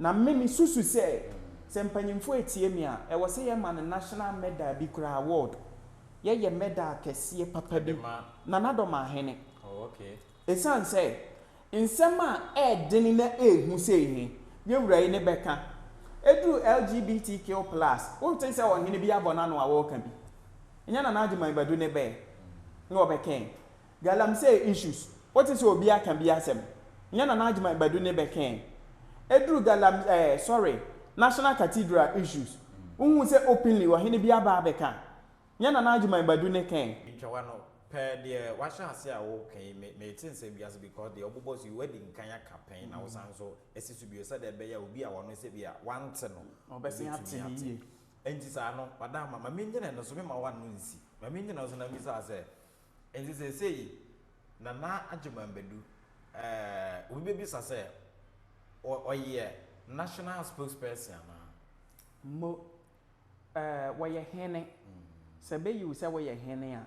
na me susu se mpanyimfo etie me a e wo se ye ma no national medal bi kura award ye medal kese papa bi na Dormaahene. Oh, okay. Esan say nsema deni na ehu se ehe ye wura yi ne beka edu LGBTQ+ wo tin say ohene bi abona no awo ka bi nya na adwuma ibadu ne be no obeken galam say issues what is obi aka bi asem nya na adwuma ibadu ne beken edu galam sorry national cathedral issues unhu say openly ohene bi aba abeka nya na adwuma ibadu ne ken ntwa no per the washa ase a wo kan me tin say bias because the obobos you wedding kan ya campaign na wo san so esisu bi so de be ya obi a wono se bia wante no obesi ati enti sa no madam ma menjene no so me ma wan no nsi ma menjene no so na mi sa say enti say na adwumambedu obi be sa say oye national spokesperson na mo woye hene se be you say woye hene a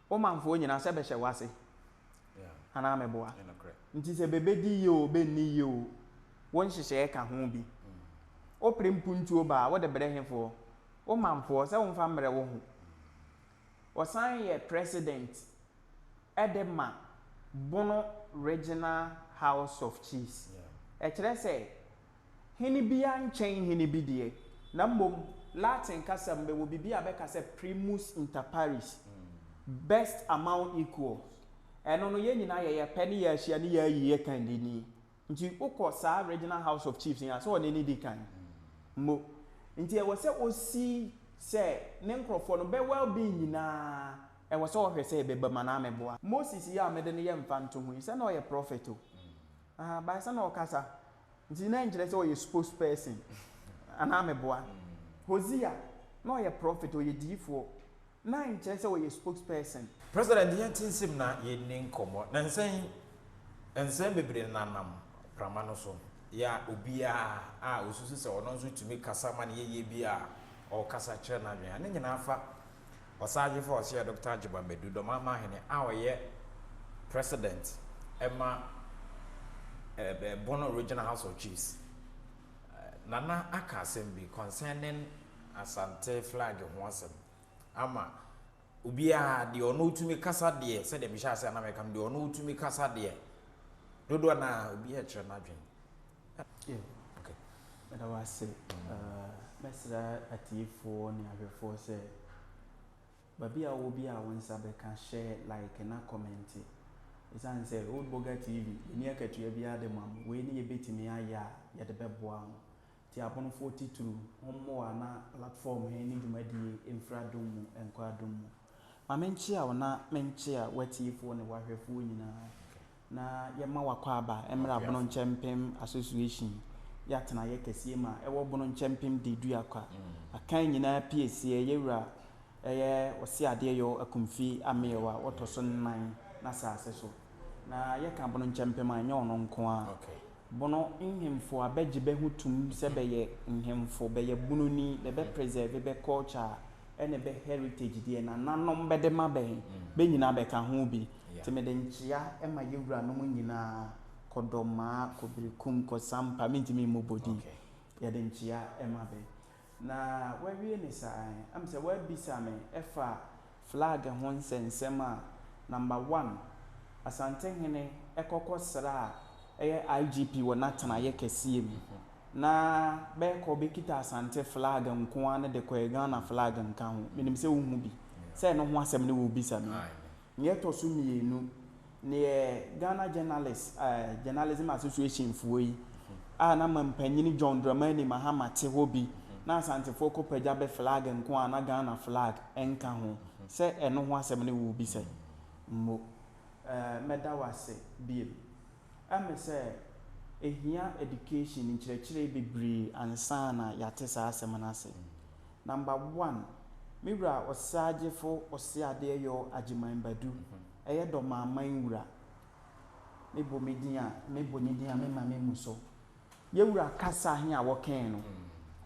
o manfo nyina se be hye wase ana meboa nti se bebe di ye o be ni ye o won hyehyɛ ka ho bi o prempuntuo ba wo de brehefo o manfo se won fa mre wo ho o san ye president edema Bono Regional House of Chiefs kire se hini bia nchen hini bi de na mbom Latin kasam be wo bibia be kase primus inter pares best amount equals eno no ye nyina ye peni ya hia ni ya yi kan dini nti ukọ sa Regional House of Chiefs ya so oni di kan mo nti e wo se osi se ne nkrofo no be well being nyina e wo se o hwe se be ba mana meboa Moses ya amede ne ye mfanto hu se na o ye prophet o ba se na o kasa nti na njire se o ye spokesperson ana meboa Hosea na o ye prophet o ye difo na njire se o ye spokesperson president ye tinsim na ye nin komo na nsen bebre na nam prama no so ya obia a osusu se ono nso tumi kasa ma ne ye bia o kasa kire na dwen ne nyina afa osaje for ose Dr. Dormaahene Dormaahene a oye president ema Bono Regional House of Chiefs nana aka assembly concerning Asante flag ho asem ama ubia de ono utumi kasa de se de misha ase na mekam de ono utumi kasa de dodo na ubia kire na dwen okay but I was say mesra atifo ni ahwefo se babia obi a wonsa be can share like na comment is an say old boga TV ni akatua bia de mam we ni yebetimi aya ya de beboa ti abon 42 hommo ana platform he ni dwumadi infradom enkwadom ma menchi a wona menchi a watifo ne wahwefo nyina na yema wakwa aba emra Bonokyempem association ya tena ye kesie ma ewo Bonokyempem de duakwa akan nyina PSC yewura eye osi ade yo akumfi amewa wotoso nan na saase so na ye ka Bonokyempem anya ono nko a bono nhemfo abeje be hutum se be ye nhemfo be ye bununi le be preserve be culture ene be heritage die na nanom be de ma be nyina be ka ho bi temede nchia ema yewura no nyina kodoma kobirikum ko sampa mintimi mobodi ye de nchia ema be na wawie ni sai am se wa bisa me efa flag ho nsensema number 1 Asante hene ekokosra IGP wo natana ye kesie mi na be ko be kita Asante flag nko an de ko Ghana flag nka ho minim se wo hu bi se no ho asem ne wo bisa mi ye to so mienu ne Ghana Journalism Association fuoi a na mampanyini John Dramani Mahama te ho bi na Asante fo ko pagya be flag nko an na Ghana flag enka ho se eno ho asem ne wo bisa mo meda wase bi ame se ehia education nkyerɛkyerɛ bebree ansa na yate saa asɛm na ase number 1 miwura osagefo osiade yo agiman badu eye Dormaahene wura mebo media mema memu so ye wura kasa he a woken no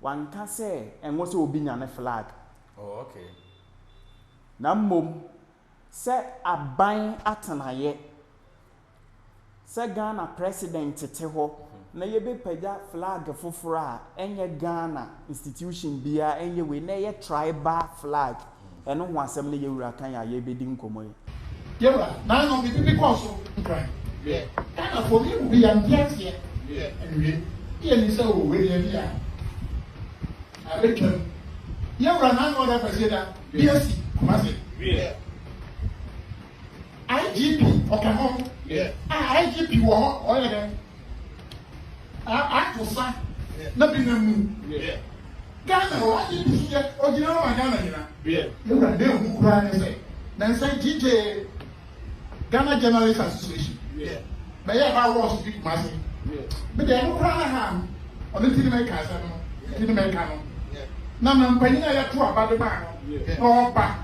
wanka se enwo se obi nya ne flag okay na mom se aban atanaye se Ghana president te ho na yebe pagya flag foforo a enye Ghana institution bia enye we na ye tribal flag eno ho asem na yewura kan ya yebe di nkomo yi yewura na no be because right yeah Ghana for me will be am yes yeah anyway here ni say o we dey bia abekem yewura na no other president BSc Kumasi yeah IGP Okamo yeah IGP wo ho oye dem atosa na bi na mu yeah Ghana wa IGP ye ojina wa Ghana nyina yeah yewura dey hu kura ne say na say DJ Ghana Journalists Association yeah but yeah how was speak Kumasi yeah but dey no kura na ha on the make us no tin make no na mpanyina ya to abade ba no no ba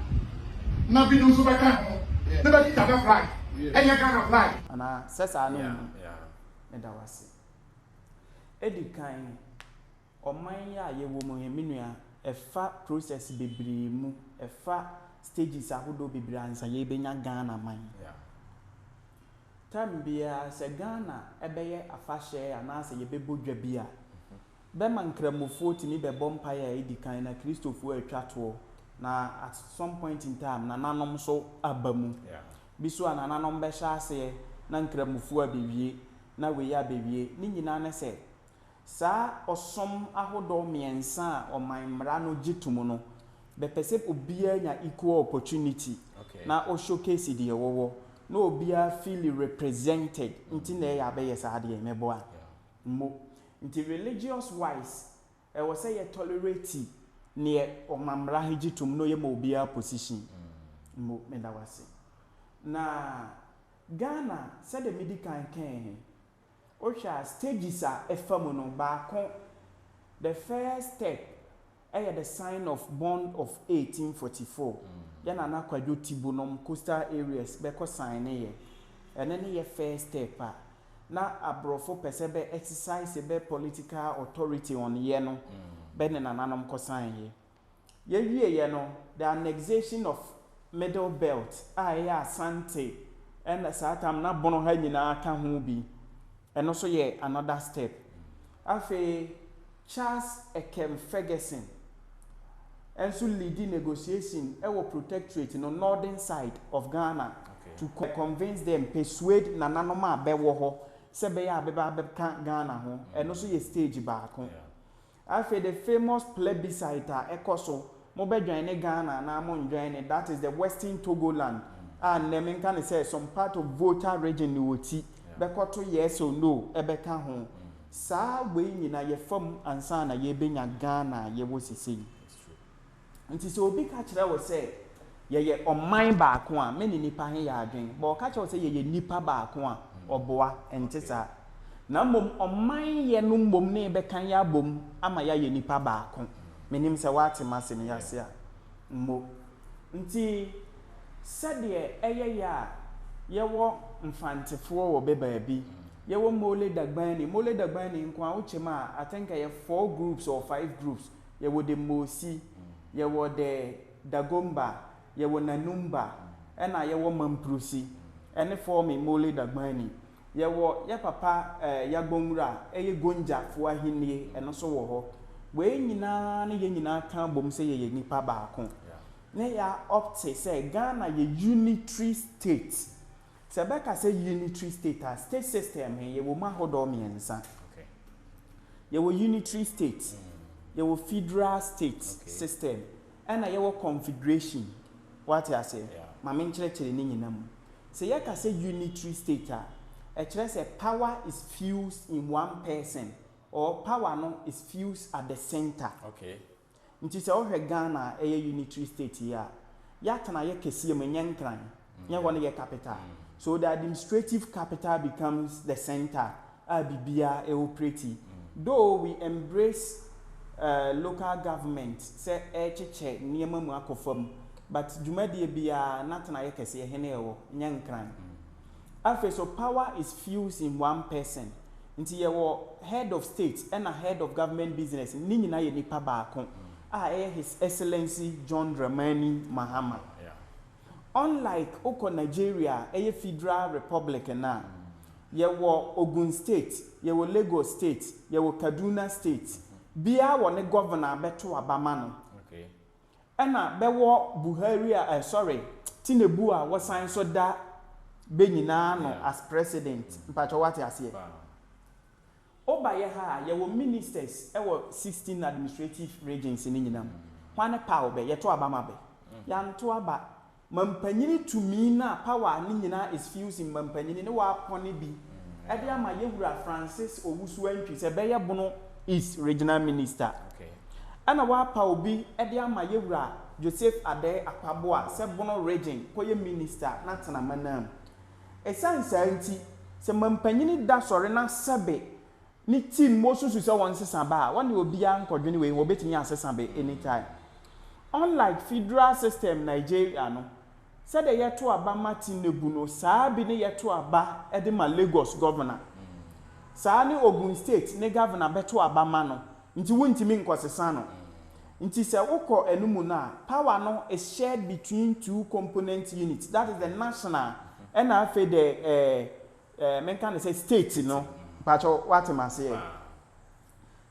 na bi no so be ka ho na ba ti ta flag enya Ghana flag ana sesa no me da wase edi kan oman ya ye wo mo heminua efa process bebre mu efa stages ahodo bebre ansa ye benya Ghana man tambia se Ghana ebeye afahye anase ye bebodwa bia be mankramofo timi be bompa ya edi kan na Christopher atwato na at some point in time na nanom so abamu biso anananom be hya ase na nkramofo abewie na we ya bewie ni nyina ne se sa osom ahodo miensa omanmra no gitumu no be pese obia nya equal opportunity na o showcase de yewo na obia feel represented nti na ya be yesa de mebo a mo nti religious wise e wo say ye tolerate ne omamra higitum no ye ma obia position mo me da wase na Ghana said the medical kan Osha stages are efamo no baako the first step the sign of bond of 1844 yana na kwadwo tibunom coastal areas beko sign ye ene ne ye first step na abrofo pesebe exercise be political authority on ye no be ne nananom ko sign ye wie ye no the annexation of middle belt Asante and satam na bono ha nyina aka ho bi eno so ye another step afi Charles Ekem Ferguson enso leading negotiation wo protectorate no northern side of Ghana to convince them persuade nananom abewo ho se be ya abeba Ghana ho eno so ye stage back afi the famous plebiscite ekoso mo be join Ghana na mo join that is the Western Togoland and name can say some part of Volta region woti bekoto yes or no ebeka ho sa we nyina ye fam ansa na ye benya Ghana ye wo sisi nti so obi ka kire wo say ye oman baako a me ni nipa he ya adwen bo ka kire wo say ye nipa baako a oboa entisa na mom oman ye no mom ne beka ya bom ama ya ye nipa baako menim se wate mase ne yase a mo nti sade eye ya ye wo mfantefo wo be baabi ye wo mole dagbani nko a uchema I think ye 4 groups or 5 groups ye wo de Mosi ye wo de Dagomba ye wo Nanumba ena ye wo Mamprusi ene form mole dagbani ye wo ye papa ya gbonwura eye gonja fo ahenie eno so wo ho we nyina ne ye nyina kan bom se ye nipa baako ne ya opte say Ghana ye unitary state sebeka say unitary state a state system he ye wo mahodo miensa ye wo unitary state ye wo federal state system and ye wo confederation what you say ma me nkyerɛkyerɛ ne nyina mu say ye ka say unitary state a kyerɛ say power is fused in one person or power no is fused at the center nti sɛ ohwɛ Ghana unitary state ya tana ye kɛseɛ mu nyankran ye wɔ ne ye capital so the administrative capital becomes the center bibia operate though we embrace local government say cheche niema mu akofam but dwumadie bia natana ye kɛseɛ he ne ɛwɔ nyankran afi so power is fused in one person nti ye wɔ head of state and a head of government business ni nyina ye nipa baako His Excellency John Dramani Mahama. Unlike Nigeria, a federal republic na yewo Ogun State, yewo Lagos State, yewo Kaduna State. Bia wo ne governor beto abama no. Okay. Ena bewo Buhari Tinubu a wasan so da benyina no as president. Mpacho wate ase. Oba ye ha yewo ministers ewo 16 administrative regions ni nyinam. Hwane pa obe yeto abama be. Ya nto aba mampanyini tumi na power ni nyina is fused in mampanyini ne wa pone bi. Ede ama yewura Francis Owusu antwi se be ye bono is regional minister. Okay. Ana wa pa obi ede ama yewura Joseph Ade Akwaboa se bono region koye minister na tena manam. Esansa nti se mampanyini da sore na sebe ni team mo susu se won sesa ba won obi a nkodwene we wo betimi asesa be anytime. Unlike federal system Nigeria no said the year to Abama Tinubu no saa bi ne yeto aba e de ma Lagos governor saa ni Ogun State ne governor beto Abama no nti wontimi nkosesa no nti se wokọ enumu na power no is shared between two component units, that is the national and afa the men can say state no pacho what am I say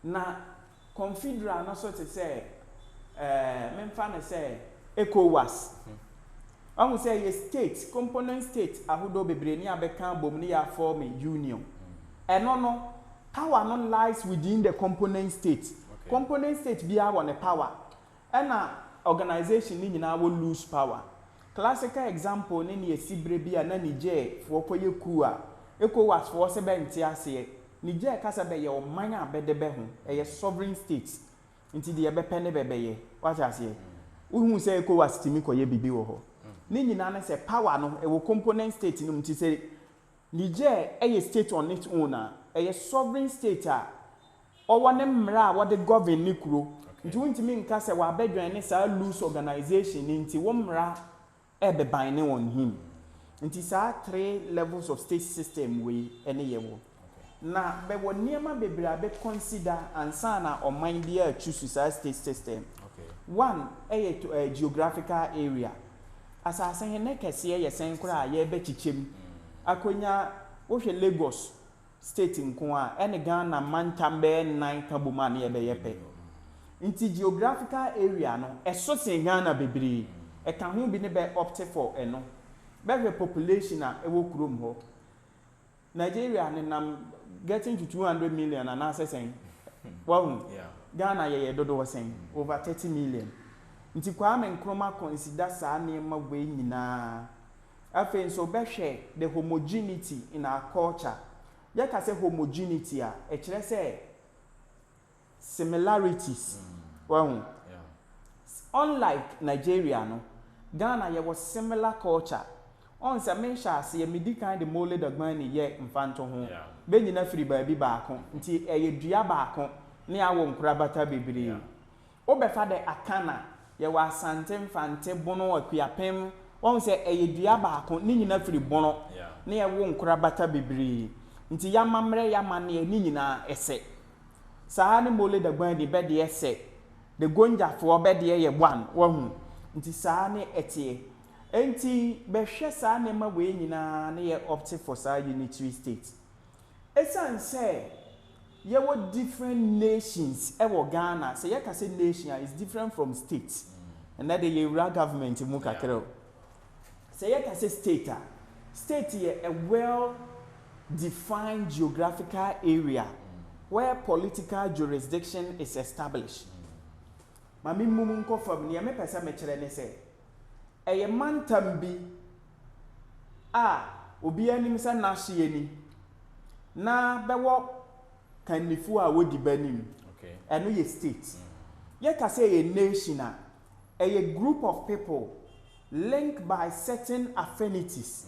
na confederal no so to say men fan say ECOWAS. I will say a state, component state, ahudo bebre ni abeka bom ni ya form a union. And no power non lies within the component state. Okay. Component state be our power. And organization ni nyina will lose power. Classical example ni sibre bia na Niger for koye kuwa. ECOWAS for se be ntiase. Niger kasa be ye o manya abedebe ho. E sovereign states. Nti de be pene bebeye. What I say? Who say ECOWAS timi koye bibi wo ho. Ni nyina na say power no e wo component state no mti say Niger a state on its own a sovereign state a owo ne mra wo de govern ni kuro nti wontimi nka say wa bedwan ne sa loose organization nti wo mra e be ban ne on him nti sa 3 levels of state system we ene ye wo na be wo niema bebra be consider ansa na oman bia choose sa state system. One a geographical area. As I say, nekese ye sen kura ye be chichem. Akonya wo hwe Lagos state nko a ene Ghana mantambe 9 kabuma na ye be yepe. Nti geographical area no eso sen Ghana bebre. E kan ho bi ne be opt for eno. Be population a e wo krom ho. Nigeria ne nam getting to 200 million and assessing. Wow. Yeah. Ghana ye dodo was saying over 30 million. Nti Kwame Nkrumah consider saa nneema we nyina. Afen so be hwe the homogeneity in our culture. Ya ka say homogeneity a e kire say similarities. Wow. Unlike Nigeria no, Ghana ye was similar culture. On sa mensha se ye medi kan de mole dagman ni ye mfanto ho. Be nyina firi ba bi baako. Nti ye dua baako ne awo nkurabata bebre. Obefa de akana ye wa Asante mfante bono Akuapem. On se dua baako ne nyina firi bono ne ye wo nkurabata bebre. Nti ya mamre ya mane ni nyina ese. Saa ne mole dagman ni be de ese. De gonja fo be de ye bwan wahu. Nti saa ne etie. Enti behwe saa ne ma we nyina ne ye opt for saa unitary state. Esan say ye were different nations ewo Ghana. Say ye ka say nation is different from states. And that the Yewura government mu kakere. Say ye ka say state. State ye a well defined geographical area where political jurisdiction is established. Mami mumu nko fam ne me pesa me kire ne say eye mantam bi a obi anim sa na hye ni na bewo kanifu a wodi banim eno ye state ye ka say a nation a group of people linked by certain affinities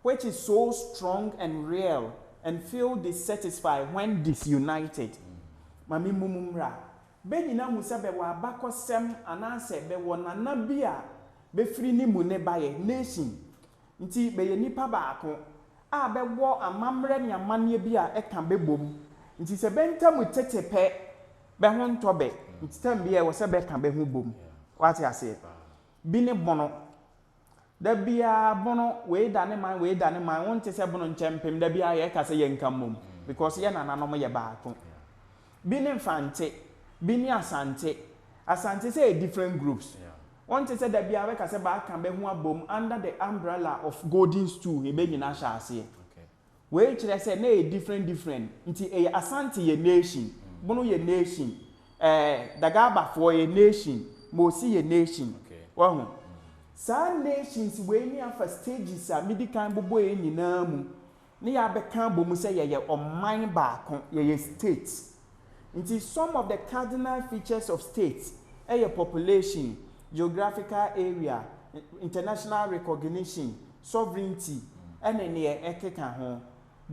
which is so strong and real and feel dissatisfied when disunited. Mami mumumra be nyina hu se be wa bakosem ananse be wona na bia be firi ni mu ne baye nation nti be ye nipa baako a be wo amamre ne amane bia e kan be bom nti se be ntam tetepe be ho ntobe nti tam bia wo se be kan be ho bom what you say bi ne bono da bia bono we dane man won te se bono nkyempem da bia ye ka se ye nkamom because ye nananom ye baako bi ne mfante bi ne asante say different groups won te se da bia we ka se ba kan be ho abom under the umbrella of golden stool e be nyina sha ase we kire se na different nti e asante ye nation bono ye nation dagaba for ye nation mosi ye nation wahu sa nations we ni afa stages a medical bobo e nyina mu ne ya be kan bom se ye oman baako ye states nti some of the cardinal features of states population, geographical area, international recognition, sovereignty, and any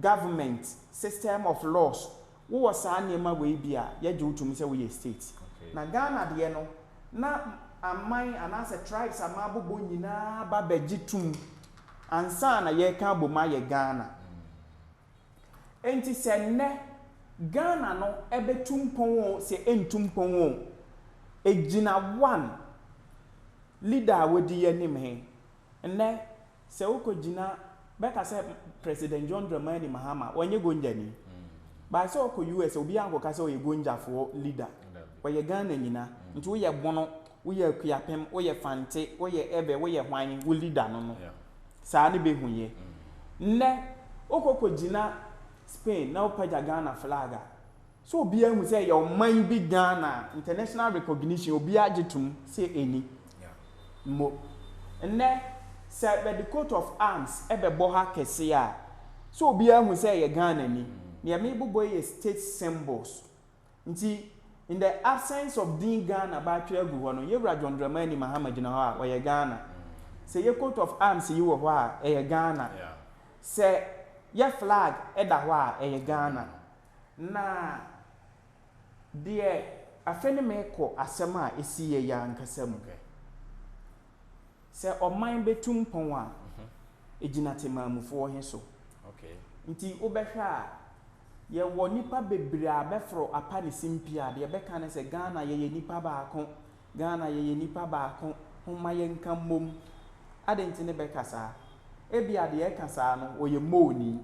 government, system of laws. Who was a name we be a do to me say we states. Na Ghana de no na amman and as a tribes a mabubo nyina ba bejitum ansa na ye kan boma ye Ghana. Enti se ne Ghana no ebetum pon se entum pon ejina one leader wodi anim he enne se ukojina beka se President John Dormaahene Mahama onye gonjani ba se oko US obi anko ka se oye gonjafo leader oye Ghana nyina nti wo ye bono wo ye Bonokyempem wo ye Fante wo ye ebe wo ye hwan wo leader no saa ne be hunye nne okokojina Spain na upaja Ghana flag so obi ahu say your man bi Ghana international recognition obi agitum say eni mo nne say the coat of arms ebe bo ha kese a so obi ahu say ye Ghana ni ne me bobo ye state symbols nti in the absence of being Ghana ba twa gu ho no ye wura John Dormaahene Mahama gina ho a ye Ghana say ye coat of arms yi wo ho a ye Ghana say ye flag eda ho a ye Ghana na de afeni meko asema esi ye ya nkasam se oman betum pon a ejina temamufo he so nti obehwa ye wo nipa bebre abefro apa ne simpia de beka ne se Ghana ye nipa baako Ghana ye nipa baako homa ye nkamom adenti ne beka sa ebi ade ye kasa no oye moni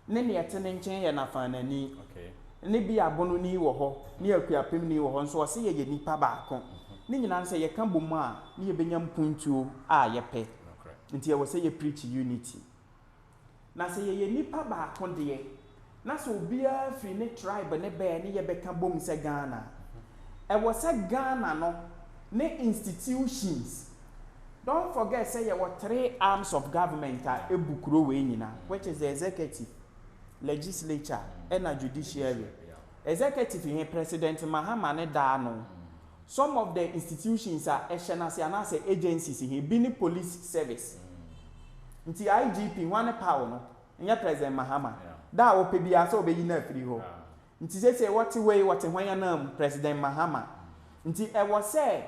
ne ne etene nchen ye na fanani ne bi abono ni wo ho ne Bonokyempem ni wo ho nso o se ye nipa baako ne nyina se ye kan bom a ne ye benyam puntuo a ye pe nti ye wo se ye preach unity na se ye nipa baako de na so bia free ne tribe ne be ne ye beka bom se Ghana e wo se Ghana no ne institutions. Don't forget say you have 3 arms of government ebukuro we nyina, which is the executive, legislature and a judiciary. Executive here President Mahama ne da no. Some of the institutions are national agencies here, bini police service. Nti IGP one power no, nya President Mahama. Da ope bia so be yina afiri ho. Nti say what way what when na President Mahama. Nti e was say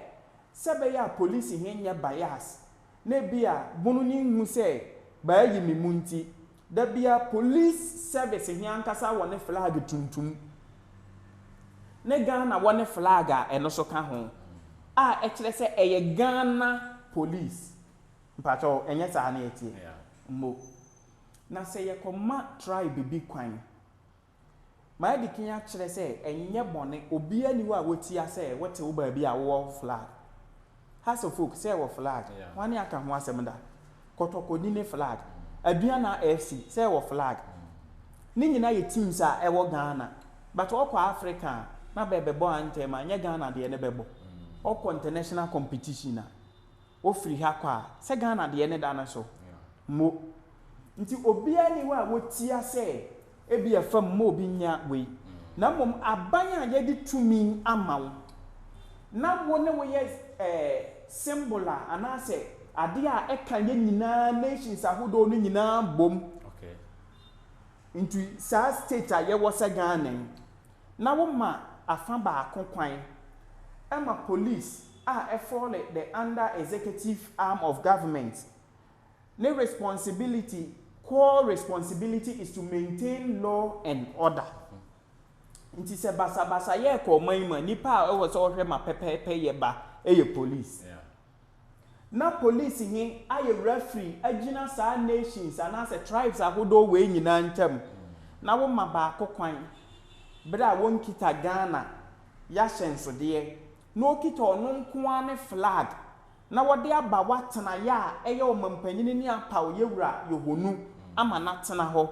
sebe ya police henya bias na bia bunu ni hu se ba yi mimunti da bia police service henya nkasa wone flag tuntum ne Ghana wone flag a eno so ka ho a e kire se eye Ghana police mpacho enye sa na etie mo na se ye koma tribe bi kwan ma di kinya kire se enye bone obi ani wa wotia se wote wo ba bia wo flag has of folk say wo flag one aka ho asem da kotoko ni ne flag aduana FC say wo flag ni nyina ye teams a e wo Ghana but okwa Africa na bebebo antem anya Ghana de ne bebo okwa international competition na o free ha kwa say Ghana de ne da na so mo nti obi ani wa wotia say e bia fam mo obi nya we na mom aban a ye di tumi amawo na wo ne wo ye symbol anase ade a eka ye nyina nations ahodo no nyina bom into sa state a ye wo se Ghana na wo ma afa ba akokwan ema police a fall the under executive arm of government the responsibility core responsibility is to maintain law and order nti se basa ye ko man nipa a wo se ohwe ma pepepe ye ba eye police na police he aye referee agina saa nations and as tribes ahodo we nyina ntam na wo ma ba akokwan bra won kita Ghana ya hyensode na okita ono nko ane flag na wode aba watena ya eye omampanyini ni apaw yewura yohonu ama na tena ho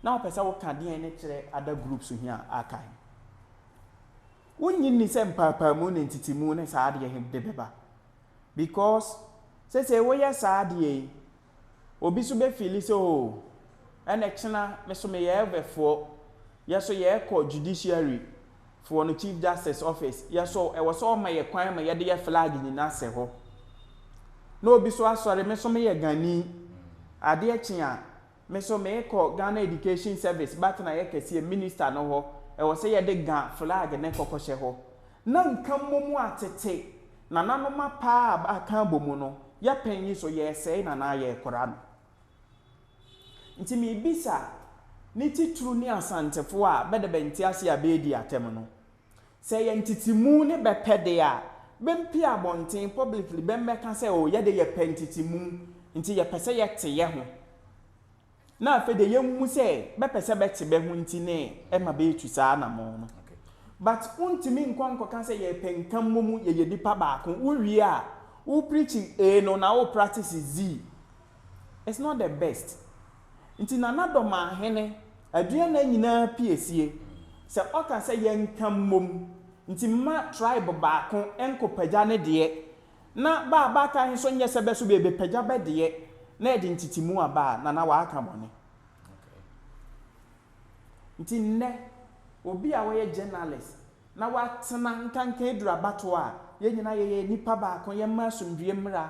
na opesa wo ka den ne kire other groups here akai wonyi ni se mpapa mu ne ntitimu ne saa de he de beba because say we ya saa de obi so be feel so ene kina me so me ye evefo yeso ye ko judiciary for no chief justice office yeso e was all my kwan ma ye de flag ni na se ho no obi so asore me so me ye gani ade akia me so me ko Ghana Education Service but na ye kese minister no ho e was say ye de ga flag ne kokoshe ho na nkammomu atete na nanoma pa aka bomu no ya panyi so ye sei na na ye kora no nti mi bisa ni titru ni asantefo a bede benti ase abedi atem no se ye ntitimu ne bepede a bempi abonten publicly bemmeka se o ye de ye pentitimu nti ye pese ye te ye ho na afede ye mu se bepese bete be ho nti ne e ma be etu saa na mo no but untimi nkwanko kan se ye penkam mumu ye dipa baako uwie a u preaching no na u practice z it's not the best nti na Dormaahene adua na nyina piesie se oka se ye nkam mum nti ma tribe baako enkopaja ne de na ba ka hin so nye se be so be paja be de na edi ntitimu aba na wa aka bone nti nne obi a we journalist na watena nkanka edura bato a ye nyina ye nipa baako ye ma asomdue mra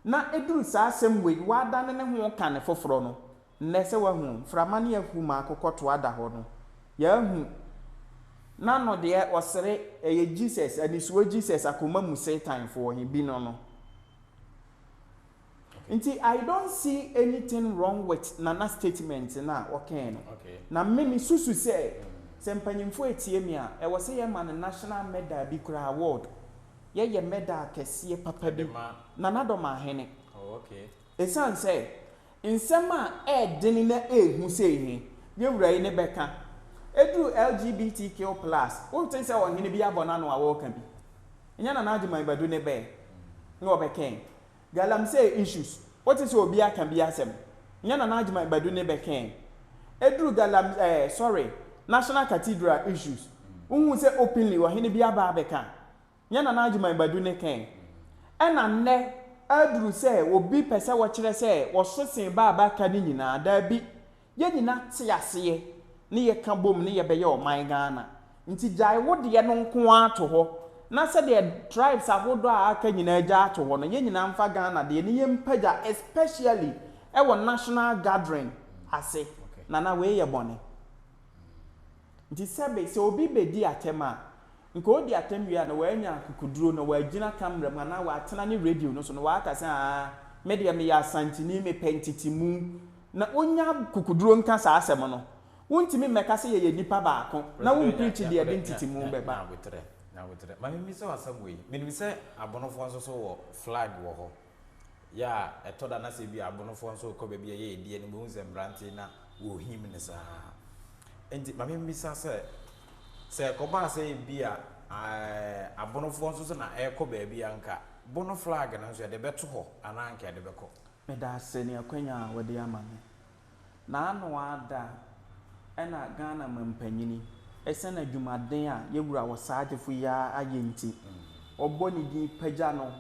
na eduru saa semwe wada ne ho ka ne foforo no nne se wa hu frama ne ahu ma akokoto ada ho no ya hu na no de osere eye Jesus anisuo Jesus akoma mu Satan for he bi no no nti I don't see anything wrong with Nana statement na okay no na me susu say sempanyimfo etie mi a e wo se ye man national medal bi kura award ye medal kese papa bi Nana Dormaahene okay esan say insema e deni na ehu say he ye wura yi ne beka edu LGBTQ+ wo tin say wo hene bi abona no awo ka bi nya na adwuma ibadu ne be no obeken galam say issues what is obi aka bi asem nya na adwuma ibadu ne beken edu galam National Cathedral issues. Unhu say openly wa hene bia ba beka. Nya na adwuma ibadu ne ken. Ena nne aduru say obi pese wo kire say wo sosen ba ka ni nyina da bi. Ye nyina te ase ne ye ka bom ne ye be ye oman Ghana. Nti jai wo de no nko ato ho. Na say the tribes ahodo a aka nyina agya ato ho no ye nyina mfa Ghana de ne ye mpaja especially e wo national gathering ase. Na we ye bone. Nti sebe se obi bedi atema nko odi atem wi na wanya kukuduro na wagina camera ma na watena ne radio no so no wakasa media me ya Asante ni me pentitimu na onya kukuduro nka sa asem no wontimi meka se ye nipa baako na won preach the identitimu beba na wetre ma mi se wasam we me se abonofo nso so wo flag wo ho ya etoda na se bi abonofo nso ko be bi ye edie ne bo nzembrante na wo him ne sa enti mame mbisa se ko ba se bia abonofo nso na eko ba bia nka bono flag na nso de beto ho ana anka de beko me da se ne akwanya wode amane na anu ada ena Ghana mampanyini ese na dwumaden a yewura wo saagefo ya ayenti oboni di pagya no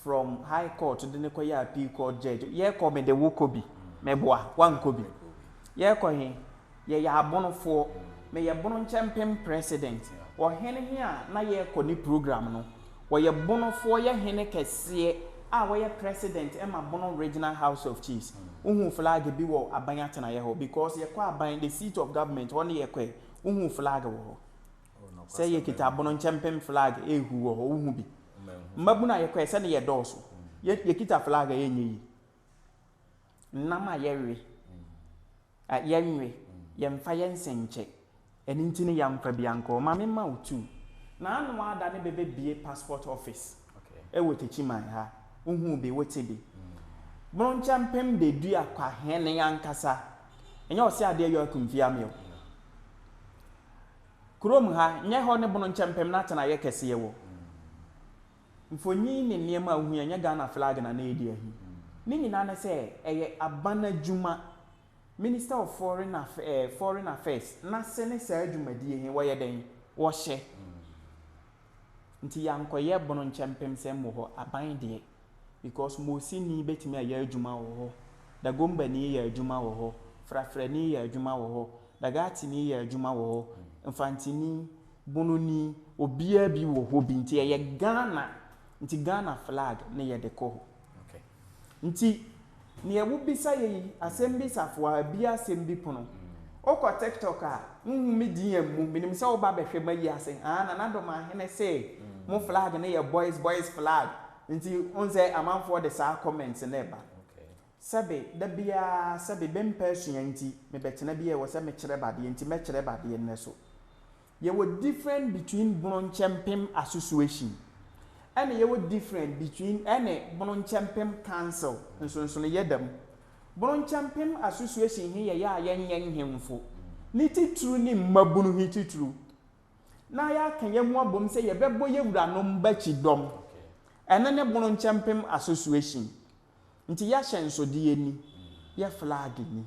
from high court de ne koya appeal court judge ye ko me de wokobi meboa wankobi ye ko he ye ya abonofo me ye Bonokyempem president wo hene he a na ye ko ni program no wo ye bonofo ye hene kese a wo ye president e ma Bono Regional House of Chiefs uhu flag bi wo aban atena ye ho because ye ko aban the seat of government one ye ko uhu flag wo say ye kita Bonokyempem flag ehu wo uhu bi mabuna ye ko ese ne ye doso ye kita flag ye nyi nama ye we ye nwe yemfa yensenche eni ntini yamfa bianko ma me ma otu na anu ada ne bebe bie passport office okay e wotechi man ha unhu be wote bi Bonokyempem de du akwa hene yankasa enya ose ade yo akumfia me kurom ha nye ho ne Bonokyempem na tana ye kese ye wo mfonyi ne niema hu enya Ghana flag na na edi ahi ni nyina na se eye abana juma Minister of Foreign Affairs na se ne sa adwumadi he wo ye den wo hye nti yankoye Bonokyempem se mo ho aban de because mosi ni betimi aye adwuma wo ho da gomba ni ye adwuma wo ho frafra ni ye adwuma wo ho da gati ni ye adwuma wo ho mfantini bononi obia bi wo ho bi nti ye Ghana nti Ghana flag ne ye de ko okay nti ni e wo bisa ye asem safo bia asem bi pono okọ TikTok a nhumi di yam minim se wo ba behwe ma yi ase na Dormaahene se mo flag ne ye boys flag nti onse amanfo de sa comments na eba okay sabe da bia sabe bempa suya nti me betena bia wo se me kire bade nti me kire bade ne so ye wo different between Bonokyempem association and ye wo different between any Bonokyempem council nso ye dem Bonokyempem association he ye ya yen hemfo ni titru ni mabunu hi titru na ya kan ye mu abom se ye bebo ye wura no mba chidom ene ne Bonokyempem association nti ya hyenso de ni ye flag ni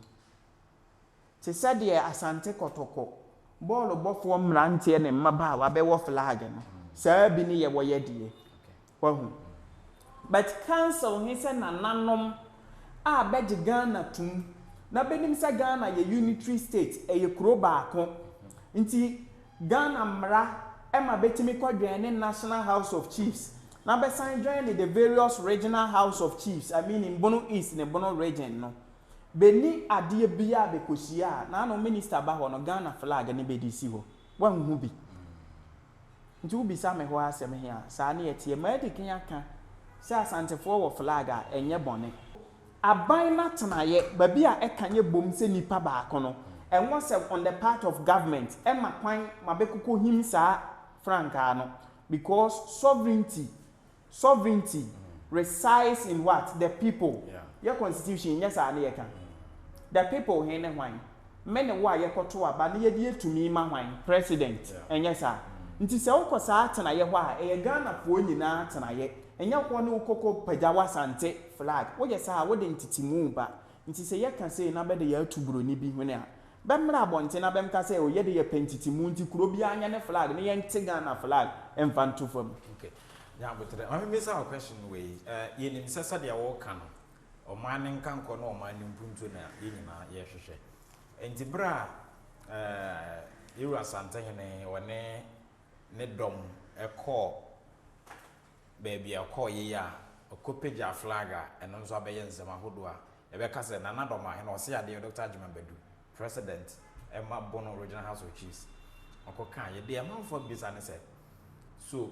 se said ye Asante kotoko ball bofo mrante ne mmaba wa be wo flag no saa bi ni ye wo ye de wahu but council he se nananom a beji Ghana tum na benim se Ghana ye unitary state ye kuro baako nti Ghana mra ema betimi kwadwen National House of Chiefs na be sign join the various regional House of Chiefs I mean in Bono East ne Bono region no beni ade bia be kosia na no minister ba ho no Ghana flag ne be disi ho wanhu bi nti ubi sa me ho asem he a sa na yetie ma de kin aka sa Asantefo wo flag a enye bone aban na tenaye ba bia ekanye bom se nipa ba kono and once on the part of government e makwan mabekoko him sa franka no because sovereignty resides in what the people your constitution yes na ye kan the people he ne hwan men wa ye koto aba na ye die tumi ma hwan president enye sa nti se wo kosa atena ye ho a e Ghana fo nyina atena ye enya ko ne ukoko pagyawa Asante flag wo ye sa wo de ntitimu ba nti se ye kan se na be de ya tuburo ni bi hwene a bemra abonte na bem ka se o ye de ye pentitimu nti kuro bi anya ne flag ne ye nte Ghana flag emfanto fam okay ya botre I mean say question we ye nim sesa de wo ka no o man nka nko no o man mpuntu na ye nyina ye hwehwe enti bra Iru Asante hene wone ne dom ekọ baby akọ ye ya okopeja flag eno nso abeye nsema hodo a ebe ka se na Dormaahene o se ade Dr. Jimabadu president Emma Bono Regional House of Chiefs okoka ye de amanfo bisa ne se so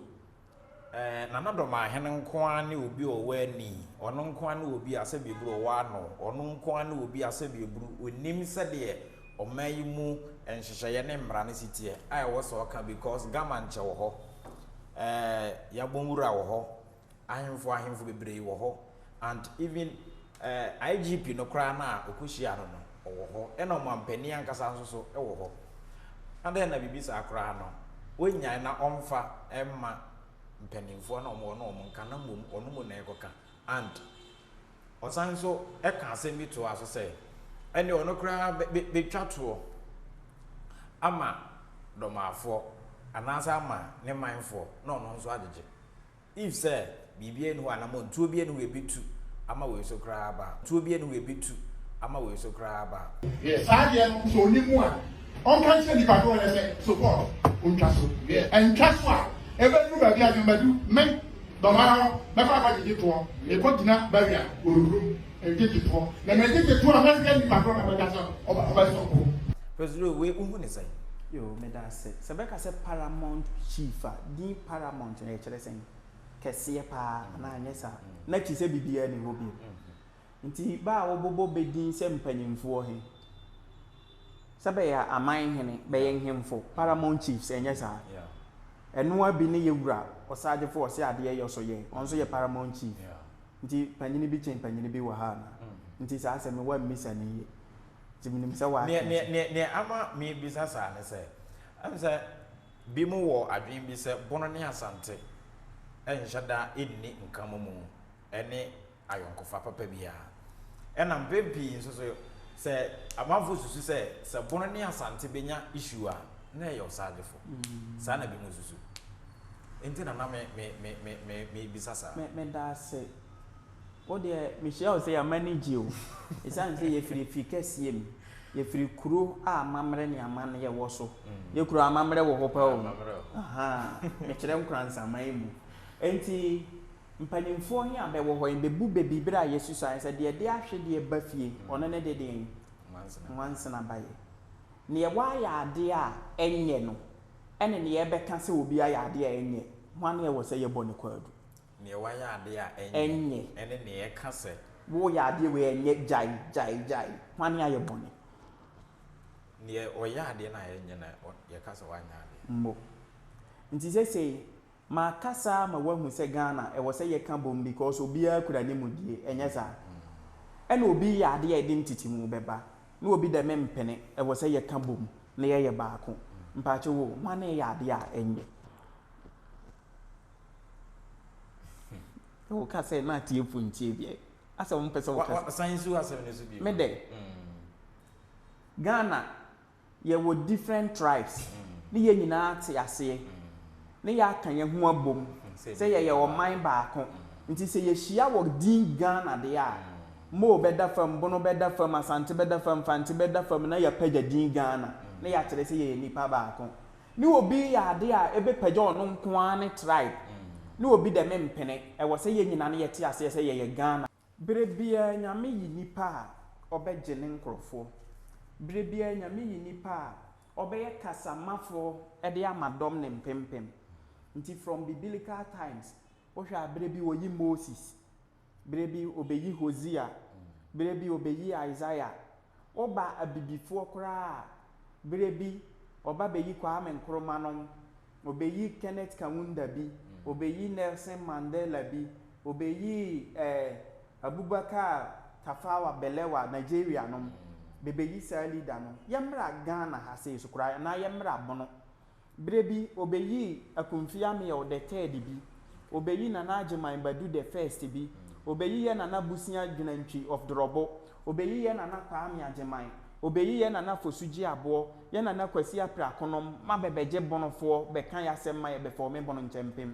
na Dormaahene nko ane obi o wani ono nko ane obi asebebru o wa no ono nko ane obi asebebru onim se de o mayimu enhyehyeye ne mmra ne sitie ai wo so ka because gamanche wo ho ya bomura wo ho ahemfo bebree wo ho and even IGP no kra na okuhia no wo ho ena mampani ankasa nso so wo ho and then na bibisa akra no onyan na omfa emma mpanimfo na omo no omo nka na mom onumo na ekoka and osan so e ka asemi to aso say ene ono kra be twato ama domafo anasa ama ne manfo na ono nso agege if say bibie nu anamo ntuo bie nu ebitu ama we so kra ba ntuo bie nu ebitu ama we so kra ba yes adie no so onimu a on kan se di pa ko le say support on twaso and twaso ebe nu ba bia Jimabadu men Dormaahene me fa ba gege to e ko gina ba bia oruru e gege to na me gege to na me di pa ko na ba so oba so ko president we unhu ne say yo me da se sebeka se paramount chief di paramount na chere sen kese pa na anyesa na chi se bibia ni ho bi nti ba wo bobo bedin se mpanyimfo he sebe ya aman hene be yen hemfo paramount chief se anyesa eno abi ne yewura osagefo ose ade ye so ye onso ye paramount chief nti panyini bi chen panyini bi wɔ ha na nti saa asɛm wa mmisa ne yie nti menim sɛ wa ne ama me bisa saa ne sɛ am sɛ bi mu wɔ adwen bi sɛ bono ne asante ɛnhyɛ da ɛnni nkama mu ɛne ayɔnkofa papa bia ɛna mpempi nso so sɛ amanfo susu sɛ bono ne asante benya issue a na ɛyɛ ɔsaadefo saa na bi mu susu enti na me bisa saa me da se o de me hyia o sɛ ya manage o esan sɛ ye firi kɛseɛ mu ye firi kuro a mamre ne aman ye wɔ so ye kuro amamre wɔ hɔ pa o aha me kyerɛ nkransaman mu enti mpanimfoɔ hi abɛwɔ hɔ mbebu bebibere a yesu sa sɛ de ahwe de ba fie ɔno ne de den wansana baye ne ye wa ya ade a enye no ene ne ye bɛka sɛ obi ayɛ ade a enye ho ne ye wɔ sɛ ye bɔ ne kwadu ne wa ya ade a enye ene ne ye ka sɛ wo ya ade we enye jai ho ne ayɛ bɔ ne ne o ya ade na enye na ye ka sɛ wa nya ade mbo nti sɛ ma kasa ma wahu sɛ Ghana ɛwɔ sɛ yɛka bom because obi akura ne mudie ɛnyɛ saa ɛna obi yɛ ade a ɛde ntitimu bɛba na obi dɛ mempene ɛwɔ sɛ yɛka bom na yɛyɛ baako mpaakye wo ho ne yɛ ade a ɛnyɛ o ka sɛ na tie funtie bi asa wo mpɛ sɛ wo ka science wo asɛm ne so bi me de Ghana yɛwɔ different tribes ne yɛ nyinaa te aseɛ ne yɛ aka yɛ ho abom sɛ yɛyɛ ɔman baako nti sɛ yɛhyia wɔ din Ghana de a mo bɛda fam bono bɛda fam asante bɛda fam fante bɛda fam na yɛpagya din Ghana ne yɛakyerɛ sɛ yɛyɛ nipa baako ne obi yɛ ade a ɛbɛpagya ɔno nko ara ne tribe ne obi dɛ mempene ɛwɔ sɛ yɛ nyina ne yɛte aseɛ sɛ yɛyɛ Ghana bere bia nyame yi nipa a ɔbɛgye ne nkorɔfoɔ bere bia nyame yi nipa a ɔbɛyɛ kasamafoɔ ɛde amadɔm ne mpempem nti from biblical times wohwɛ abere bi oyi Moses bere bi obeyi Hosea bere bi obeyi Isaiah oba abibifoɔ koraa bere bi oba beyi Kwame Nkrumah nom obeyi Kenneth Kaunda bi obeyi Nelson Mandela bi obeyi Abubakar Tafawa Balewa Nigeria nom bebeyi saa leader no yɛmmra Ghana ha sei so koraa na yɛmmra bono bere bi obeyi Akumfiame o the third bi obeyi Nana Agyeman Badu the first bi obeyi ye Nana Busia Dwunantwi of Drobo obeyi ye Nana Kwame Agyeman obeyi ye Nana Fosuji Abo ye Nana Kwasi Aprakonom ma bebeje bonofoɔ bɛka ya asɛm ma ye bɛfɔ me Bonokyempem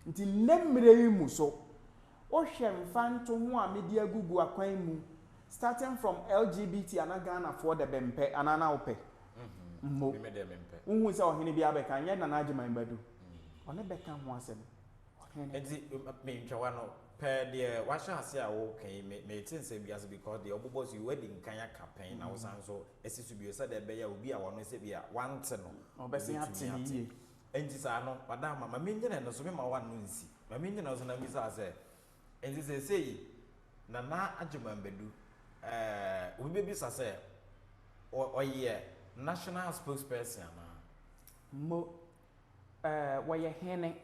nti nemre yi mu so o hwɛ mfanto ho a media gugu akwan mu starting from LGBT ana Ghana for the bempe anana ope mmo unhu sɛ ɔhene bi abɛka nyɛ Nana Agyeman Badu ɔne bɛka ho asɛm enti me ntwa no pɛ deɛ wahyɛ ase a wo kan me tense bi ase because the obobo so wedding kan ya campaign na wo san so esi so bi sɛ de bɛya obi a wɔno sɛ bi a wante no ɔbɛsen ate ne yie enti saa no wadama ma me nyina no so me ma wa no nsi ma me nyina so na bi sa sɛ enti sɛ sei Nana Agyeman Badu obi bi sa sɛ ɔyɛ national spokesperson mo wɔyɛ hene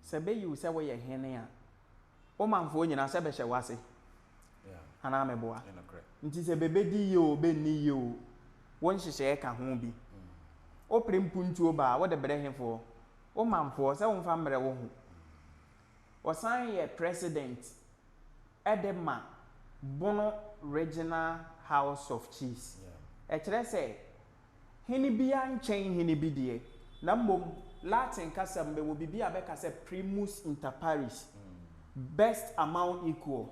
sɛ bɛyi wo sɛ wɔyɛ hene a ɔmanfoɔ nyinaa sɛ bɛhyɛ wase anaa mɛboa nti sɛ bɛbɛdi yie o bɛnni yie o wɔn hyehyɛ ka ho bi ɔpere mpuntuo ba a wɔde brɛ hefoɔ ɔmanfoɔ sɛ wɔmfa mmerɛ wo ho ɔsan yɛ president ɛde ma Bono Regional House of Chiefs ɛkyerɛ sɛ hene bia nkyɛn hene bi deɛ na mmom Latin kasa mbe wo bibi abɛka sɛ primus inter pares best among equals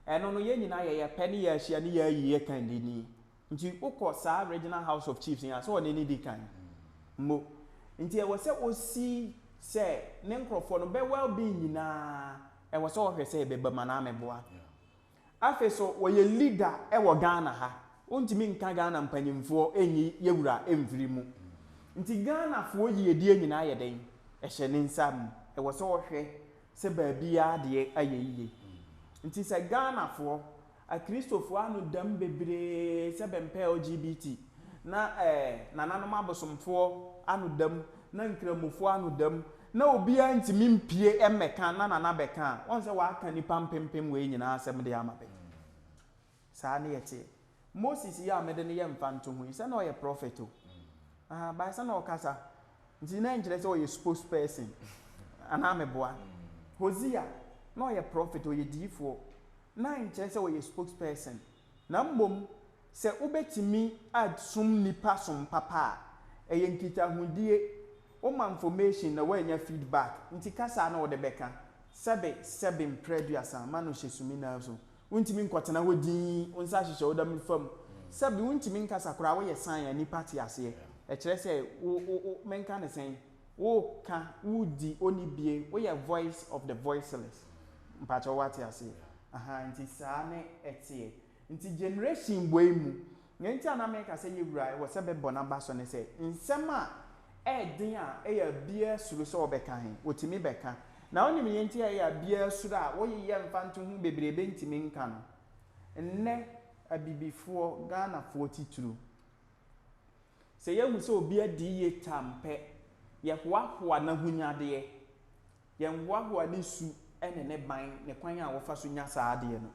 ɛno no yɛ nyinaa yɛ pɛ ne yɛ ahyia ne yɛ ayi yɛ kan de ni nti wokɔ saa Regional House of Chiefs ya so ɔne ne di kan mo nti ɛwɔ sɛ osi sɛ ne nkrɔfoɔ no bɛ well being nyinaa ɛwɔ sɛ ɔhwɛ sɛ ɛbɛba ma na ameboa afei so wɔyɛ leader ɛwɔ Ghana ha ontimi nka Ghana mpanyimfoɔ enyi yewura emfiri mu nti Ghana foɔ yiedie nyinaa yɛ den ɛhyɛ ne nsam ɛwɔ sɛ ɔhwɛ sɛ baabi ya deɛ ayɛ yie nti sɛ Ghana foɔ akristofoɔ anu dam bebree sɛ bɛmpɛ LGBT na nananom abosomfoɔ anu dam na nkramofo anu dam na obi antimi mpie emeka na beka won se wa aka nipa mpempem we nyina asem de ama be saa ne yete Moses ya mede ne yemfa nto hu se na oye prophet o ba se na okasa nti na njire se oye spokesperson ana meboa Hosea na oye prophet oye difo na njire se oye spokesperson na mbom se ubetimi adsum nipa som papa eye nkita hundie o ma information na wanya feedback nti kasa na ode beka sebe mpreduasa ma no hyesumi na so untimi nkotena hodin unsa hyehye odam fam sebe untimi nkasa kora wo ye san ya nipa ti ase e kire se wo menka ne sen wo ka wudi onibie wo ye voice of the voiceless mpacha wati ase nti saa ne etie nti generation boemu nti ana meka se yewura wo sebe bona baso ne se nsema edin a eya bia suru so obeka hen otimi beka na oni me yenti eya bia suru a wo ye mfanto hu bebrebe ntimi nka no nne abibifo Ghana 42 se yehu se obi adi ye tampe ye hwa na hunyade ye hwa ne su ene ne ban ne kwan a wo fa so nya saade no